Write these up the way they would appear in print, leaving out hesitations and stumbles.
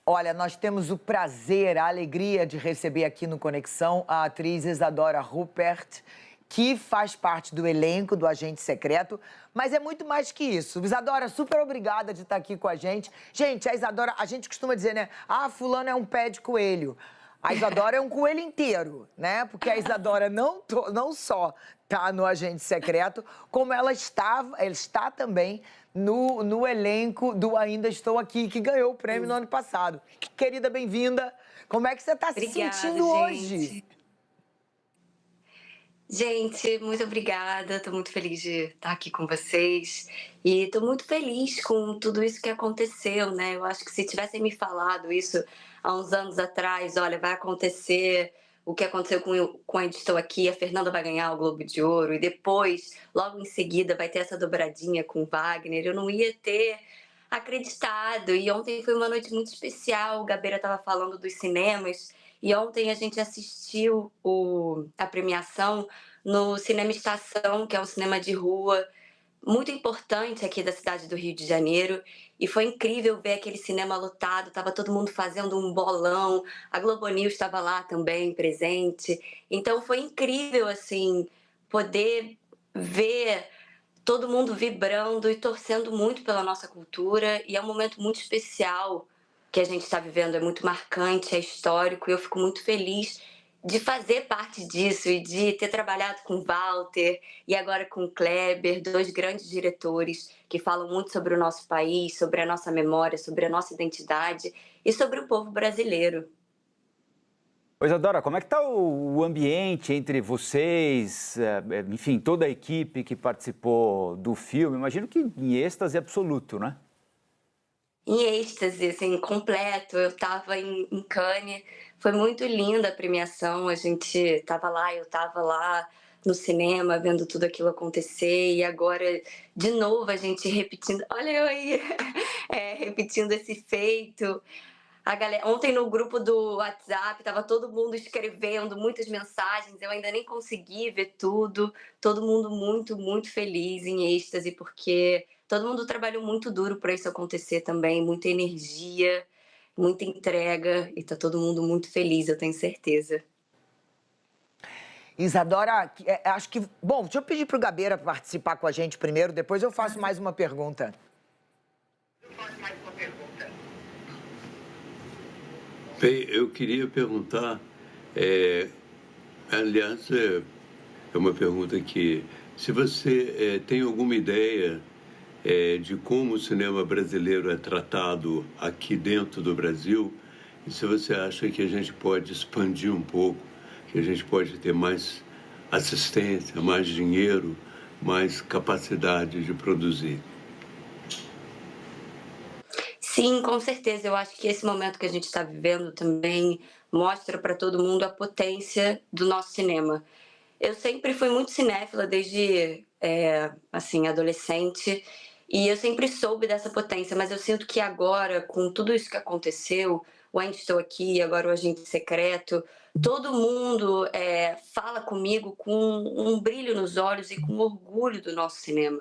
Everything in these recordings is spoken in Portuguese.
Olha, nós temos o prazer, a alegria de receber aqui no Conexão a atriz Isadora Ruppert, que faz parte do elenco do Agente Secreto, mas é muito mais que isso. Isadora, super obrigada de estar aqui com a gente. Gente, a Isadora, a gente costuma dizer, né? Ah, fulano é um pé de coelho. A Isadora é um coelho inteiro, né? Porque a Isadora não só tá no Agente Secreto, como ela está também no elenco do Ainda Estou Aqui, que ganhou o prêmio no ano passado. Querida, bem-vinda. Como é que você está se Obrigada, sentindo hoje? gente. Gente, muito obrigada. Estou muito feliz de estar aqui com vocês. E estou muito feliz com tudo isso que aconteceu, né? Eu acho que se tivessem me falado isso há uns anos atrás, olha, vai acontecer o que aconteceu com Ainda Estou Aqui, a Fernanda vai ganhar o Globo de Ouro, e depois, logo em seguida, vai ter essa dobradinha com o Wagner, eu não ia ter acreditado. E ontem foi uma noite muito especial, o Gabeira estava falando dos cinemas, e ontem a gente assistiu a premiação no Cinema Estação, que é um cinema de rua muito importante aqui da cidade do Rio de Janeiro. E foi incrível ver aquele cinema lotado, estava todo mundo fazendo um bolão, a Globo News estava lá também presente. Então foi incrível, assim, poder ver todo mundo vibrando e torcendo muito pela nossa cultura. E é um momento muito especial que a gente está vivendo, é muito marcante, é histórico, e eu fico muito feliz de fazer parte disso e de ter trabalhado com Walter e agora com Kleber, dois grandes diretores que falam muito sobre o nosso país, sobre a nossa memória, sobre a nossa identidade e sobre o povo brasileiro. Oi, Isadora, como é que está o ambiente entre vocês, enfim, toda a equipe que participou do filme? Imagino que em êxtase absoluto, né? Em êxtase, assim, completo. Eu estava em Cannes, foi muito linda a premiação, a gente estava lá, eu estava lá no cinema, vendo tudo aquilo acontecer, e agora, de novo, a gente repetindo, olha eu aí, repetindo esse feito. A galera, ontem no grupo do WhatsApp, estava todo mundo escrevendo muitas mensagens, eu ainda nem consegui ver tudo, todo mundo muito, muito feliz, em êxtase, porque todo mundo trabalhou muito duro para isso acontecer também, muita energia, muita entrega, e tá todo mundo muito feliz, eu tenho certeza. Isadora, acho que... Bom, deixa eu pedir pro Gabeira participar com a gente primeiro, depois eu faço mais uma pergunta. Bem, eu queria perguntar, aliás, é uma pergunta que, se você tem alguma ideia de como o cinema brasileiro é tratado aqui dentro do Brasil, e se você acha que a gente pode expandir um pouco, que a gente pode ter mais assistência, mais dinheiro, mais capacidade de produzir. Sim, com certeza. Eu acho que esse momento que a gente está vivendo também mostra para todo mundo a potência do nosso cinema. Eu sempre fui muito cinéfila desde assim, adolescente, e eu sempre soube dessa potência, mas eu sinto que agora, com tudo isso que aconteceu, o Ainda Estou Aqui, agora o Agente Secreto, todo mundo fala comigo com um brilho nos olhos e com orgulho do nosso cinema.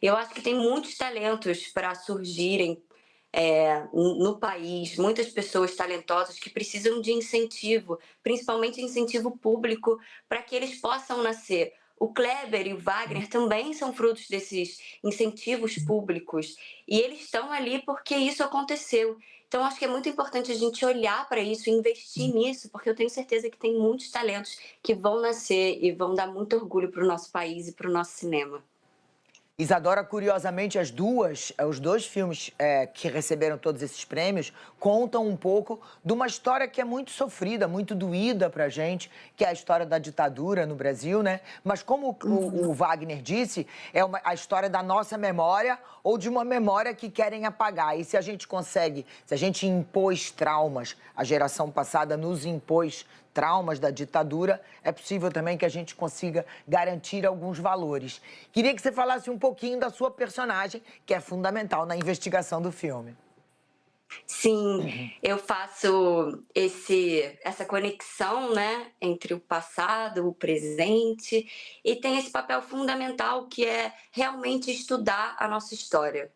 Eu acho que tem muitos talentos para surgirem no país, muitas pessoas talentosas que precisam de incentivo, principalmente incentivo público, para que eles possam nascer. O Kleber e o Wagner também são frutos desses incentivos públicos, e eles estão ali porque isso aconteceu. Então, acho que é muito importante a gente olhar para isso e investir nisso, porque eu tenho certeza que tem muitos talentos que vão nascer e vão dar muito orgulho para o nosso país e para o nosso cinema. Isadora, curiosamente, os dois filmes que receberam todos esses prêmios contam um pouco de uma história que é muito sofrida, muito doída pra gente, que é a história da ditadura no Brasil, né? Mas como o Wagner disse, a história da nossa memória ou de uma memória que querem apagar. E se a gente consegue, se a gente impôs traumas, a geração passada nos impôs traumas da ditadura, é possível também que a gente consiga garantir alguns valores. Queria que você falasse um pouquinho da sua personagem, que é fundamental na investigação do filme. Sim, eu faço essa conexão, né, entre o passado, o presente, e tem esse papel fundamental que é realmente estudar a nossa história.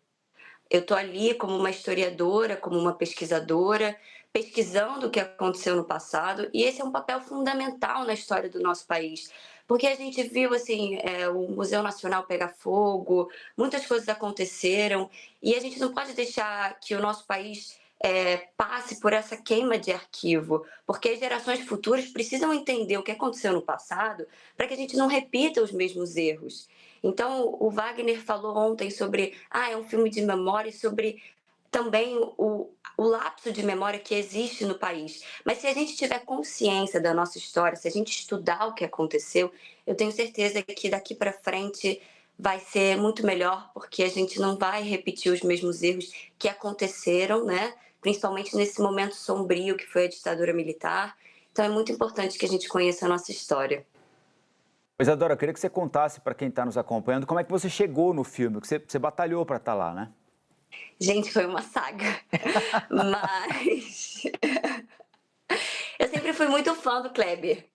eu tô ali como uma historiadora, como uma pesquisadora, pesquisando o que aconteceu no passado, e esse é um papel fundamental na história do nosso país. Porque a gente viu assim, o Museu Nacional pegar fogo, muitas coisas aconteceram, e a gente não pode deixar que o nosso país passe por essa queima de arquivo, porque as gerações futuras precisam entender o que aconteceu no passado para que a gente não repita os mesmos erros. Então, o Wagner falou ontem sobre, é um filme de memória, e sobre também o lapso de memória que existe no país. Mas se a gente tiver consciência da nossa história, se a gente estudar o que aconteceu, eu tenho certeza que daqui para frente vai ser muito melhor, porque a gente não vai repetir os mesmos erros que aconteceram, né? Principalmente nesse momento sombrio que foi a ditadura militar. Então é muito importante que a gente conheça a nossa história. Isadora, eu queria que você contasse para quem está nos acompanhando como é que você chegou no filme, que você batalhou para estar lá, né? Gente, foi uma saga. Mas eu sempre fui muito fã do Kleber.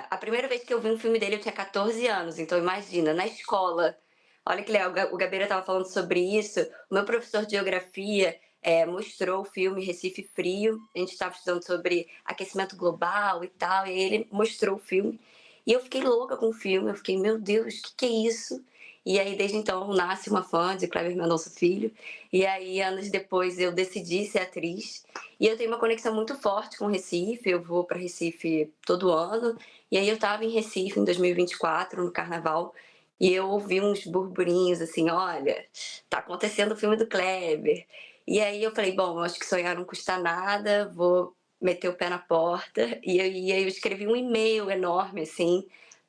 A primeira vez que eu vi um filme dele eu tinha 14 anos, então imagina, na escola. Olha que legal, o Gabeira estava falando sobre isso. O meu professor de geografia mostrou o filme Recife Frio. A gente estava estudando sobre aquecimento global e tal, e aí ele mostrou o filme. E eu fiquei louca com o filme, eu fiquei, meu Deus, o que é isso? E aí, desde então, nasce uma fã de Kleber Mendonça Filho. E aí, anos depois, eu decidi ser atriz. E eu tenho uma conexão muito forte com Recife, eu vou para Recife todo ano. E aí eu estava em Recife em 2024, no Carnaval, e eu ouvi uns burburinhos assim, olha, tá acontecendo o filme do Kleber. E aí eu falei, bom, eu acho que sonhar não custa nada, vou meter o pé na porta. E aí eu escrevi um e-mail enorme, assim,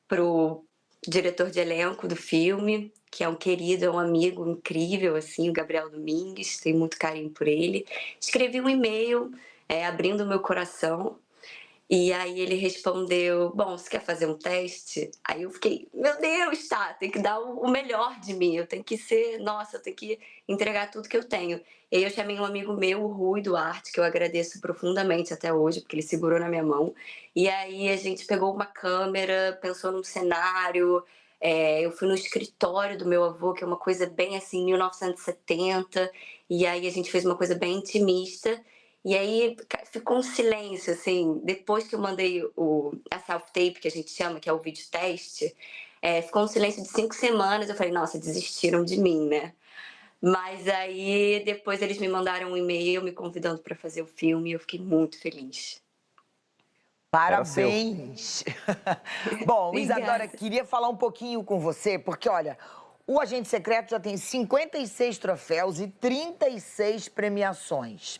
pro diretor de elenco do filme, que é um querido, é um amigo incrível, assim, o Gabriel Domingues, tenho muito carinho por ele. Escrevi um e-mail, abrindo o meu coração, e aí ele respondeu, bom, você quer fazer um teste? Aí eu fiquei, meu Deus, tá, tem que dar o melhor de mim, eu tenho que ser, nossa, eu tenho que entregar tudo que eu tenho. E aí eu chamei um amigo meu, o Rui Duarte, que eu agradeço profundamente até hoje, porque ele segurou na minha mão. E aí a gente pegou uma câmera, pensou num cenário, eu fui no escritório do meu avô, que é uma coisa bem assim, 1970, e aí a gente fez uma coisa bem intimista. E aí ficou um silêncio, assim, depois que eu mandei a self-tape, que a gente chama, que é o vídeo teste, ficou um silêncio de 5 semanas. Eu falei, nossa, desistiram de mim, né? Mas aí depois eles me mandaram um e-mail me convidando para fazer o filme e eu fiquei muito feliz. Era seu. Parabéns! Bom, Isadora, Obrigada. queria falar um pouquinho com você, porque olha, o Agente Secreto já tem 56 troféus e 36 premiações.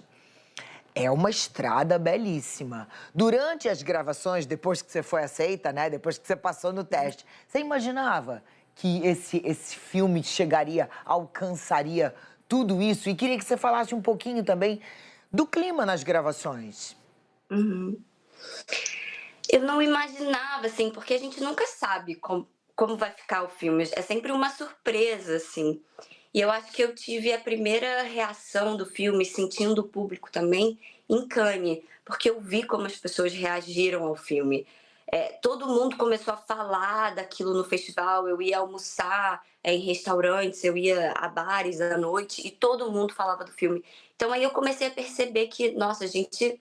É uma estrada belíssima. Durante as gravações, depois que você foi aceita, né? Depois que você passou no teste, você imaginava que esse filme chegaria, alcançaria tudo isso? E queria que você falasse um pouquinho também do clima nas gravações. Uhum. Eu não imaginava, assim, porque a gente nunca sabe como vai ficar o filme. É sempre uma surpresa, assim. E eu acho que eu tive a primeira reação do filme, sentindo o público também, em Cannes, porque eu vi como as pessoas reagiram ao filme. Todo mundo começou a falar daquilo no festival. Eu ia almoçar em restaurantes, eu ia a bares à noite e todo mundo falava do filme. Então aí eu comecei a perceber que, nossa, a gente.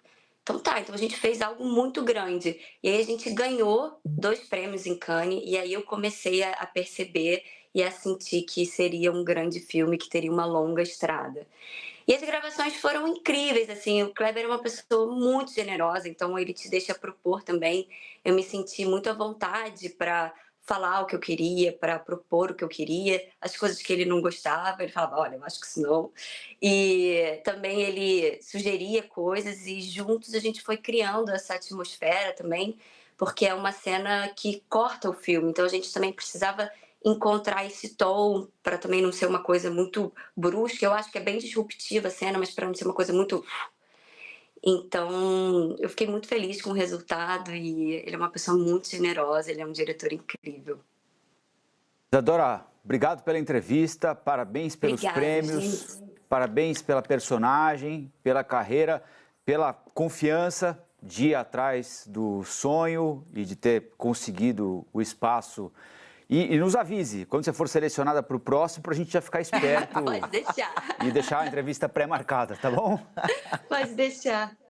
Então a gente fez algo muito grande. E aí a gente ganhou 2 prêmios em Cannes, e aí eu comecei a perceber e a sentir que seria um grande filme, que teria uma longa estrada. E as gravações foram incríveis, assim, o Kleber é uma pessoa muito generosa, então ele te deixa propor também. Eu me senti muito à vontade para falar o que eu queria, para propor o que eu queria, as coisas que ele não gostava, ele falava, olha, eu acho que isso não. E também ele sugeria coisas e juntos a gente foi criando essa atmosfera também, porque é uma cena que corta o filme, então a gente também precisava encontrar esse tom para também não ser uma coisa muito brusca. Eu acho que é bem disruptiva a cena, mas para não ser uma coisa muito. Então, eu fiquei muito feliz com o resultado e ele é uma pessoa muito generosa, ele é um diretor incrível. Isadora, obrigado pela entrevista, parabéns pelos Obrigada, prêmios, gente. parabéns pela personagem, pela carreira, pela confiança de ir atrás do sonho e de ter conseguido o espaço E nos avise, quando você for selecionada para o próximo, para a gente já ficar esperto Pode deixar. e deixar a entrevista pré-marcada, tá bom? Pode deixar.